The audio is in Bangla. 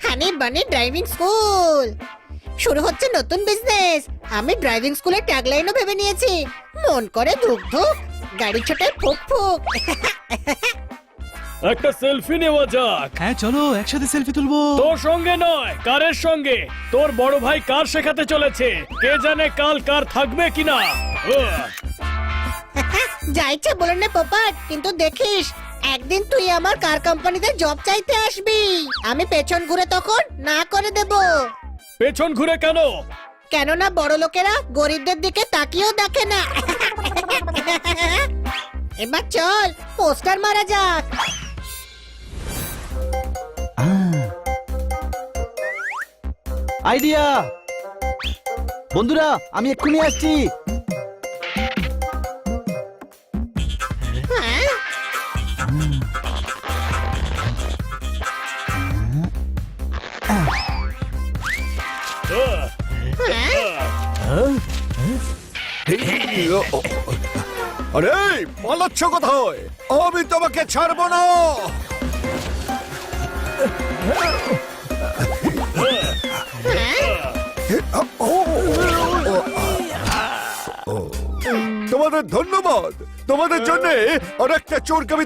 হানি বানি ড্রাইভিং স্কুল শুরু হচ্ছে নতুন বিজনেস। আমি ড্রাইভিং স্কুলের ট্যাগলাইনও ভেবে নিয়েছি, মন করে ধুক ধুক, গাড়ি ছোটে ফুক ফুক। একটা সেলফি নেওয়া যাক। হ্যাঁ চলো একসাথে সেলফি তুলবো। তোর সঙ্গে নয়, কারের সঙ্গে। তোর বড় ভাই কার শেখাতে চলেছে, কে জানে কাল কার থাকবে কিনা। যা ইচ্ছে বলে নে পোপাট, কিন্তু দেখিস একদিন তুই আমার কার কোম্পানিতে জব চাইতে আসবি। আমি পেছন ঘুরে তখন না করে দেব। পেছন ঘুরে কেন? কেননা বড় লোকেরা গরিবদের দিকে তাকিয়েও দেখে না। এবার চল পোস্টার মারা যাক। আইডিয়া বন্ধুরা, আমি এক্ষুনি আসছি। হ্যাঁ? আরে পালাচ্ছ কোথায়? আমি তোমাকে ছাড়বো না। তোমাদের ধন্যবাদ, তোমাদের জন্য আরেকটা চোরকে আমি